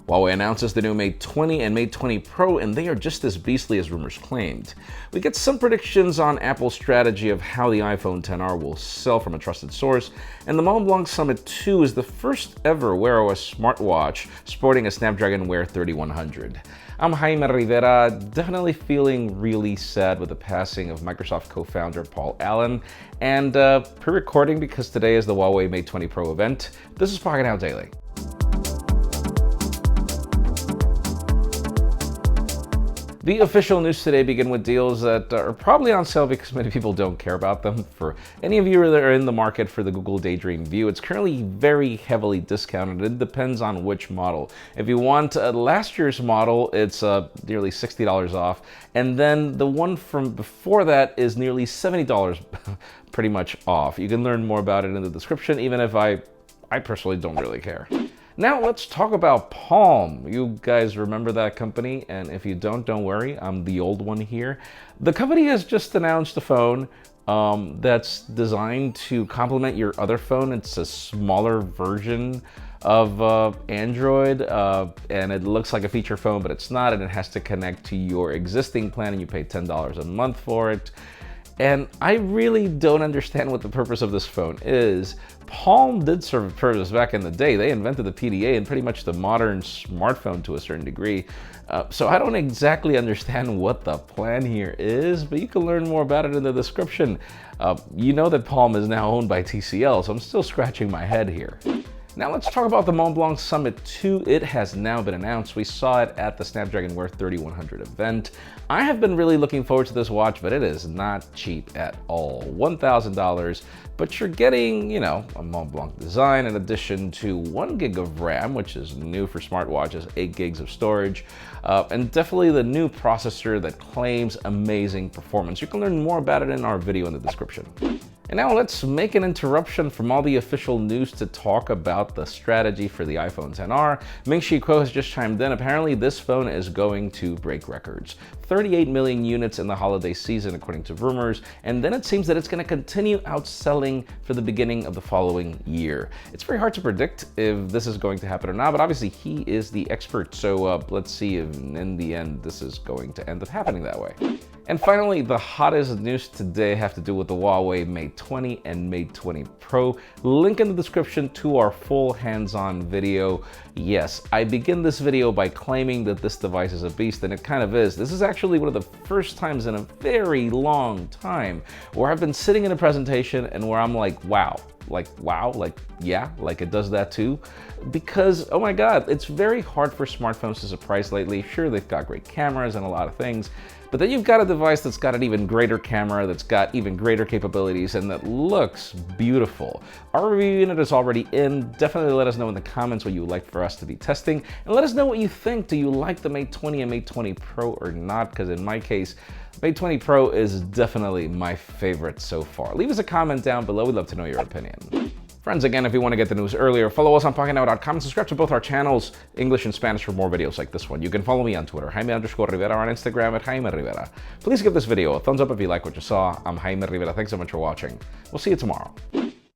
Huawei announces the new Mate 20 and Mate 20 Pro, and they are just as beastly as rumors claimed. We get some predictions on Apple's strategy of how the iPhone XR will sell from a trusted source, and the Montblanc Summit 2 is the first ever Wear OS smartwatch sporting a Snapdragon Wear 3100. I'm Jaime Rivera, definitely feeling really sad with the passing of Microsoft co-founder Paul Allen, and pre-recording because today is the Huawei Mate 20 Pro event. This is Pocketnow Daily. The official news today begin with deals that are probably on sale because many people don't care about them. For any of you that are in the market for the Google Daydream View, it's currently very heavily discounted. It depends on which model. If you want last year's model, it's nearly $60 off. And then the one from before that is nearly $70 pretty much off. You can learn more about it in the description, even if I personally don't really care. Now let's talk about Palm. You guys remember that company? And if you don't worry, I'm the old one here. The company has just announced a phone that's designed to complement your other phone. It's a smaller version of Android, and it looks like a feature phone, but it's not, and it has to connect to your existing plan, and you pay $10 a month for it. And I really don't understand what the purpose of this phone is. Palm did serve a purpose back in the day. They invented the PDA and pretty much the modern smartphone to a certain degree. So I don't exactly understand what the plan here is, but you can learn more about it in the description. You know that Palm is now owned by TCL, so I'm still scratching my head here. Now let's talk about the Montblanc Summit 2. It has now been announced. We saw it at the Snapdragon Wear 3100 event. I have been really looking forward to this watch, but it is not cheap at all. $1,000, but you're getting, you know, a Montblanc design in addition to 1 gig of RAM, which is new for smartwatches, 8 gigs of storage, and definitely the new processor that claims amazing performance. You can learn more about it in our video in the description. And now let's make an interruption from all the official news to talk about the strategy for the iPhone XR. Ming-chi Kuo has just chimed in. Apparently this phone is going to break records. 38 million units in the holiday season according to rumors, and then it seems that it's going to continue outselling for the beginning of the following year. It's very hard to predict if this is going to happen or not, but obviously he is the expert, so let's see if in the end this is going to end up happening that way. And finally, the hottest news today have to do with the Huawei Mate 20 and Mate 20 Pro. Link in the description to our full hands-on video. Yes, I begin this video by claiming that this device is a beast, and it kind of is. This is actually one of the first times in a very long time where I've been sitting in a presentation and where I'm like, wow, yeah, like it does that too. Because, oh my God, it's very hard for smartphones to surprise lately. Sure, they've got great cameras and a lot of things, but then you've got a device that's got an even greater camera, that's got even greater capabilities, and that looks beautiful. Our review unit is already in. Definitely let us know in the comments what you would like for us to be testing, and let us know what you think. Do you like the Mate 20 and Mate 20 Pro or not? Because in my case, Mate 20 Pro is definitely my favorite so far. Leave us a comment down below. We'd love to know your opinion. Friends, again, if you want to get the news earlier, follow us on Pocketnow.com and subscribe to both our channels, English and Spanish, for more videos like this one. You can follow me on Twitter, Jaime_Rivera, or on Instagram at Jaime Rivera. Please give this video a thumbs up if you like what you saw. I'm Jaime Rivera. Thanks so much for watching. We'll see you tomorrow.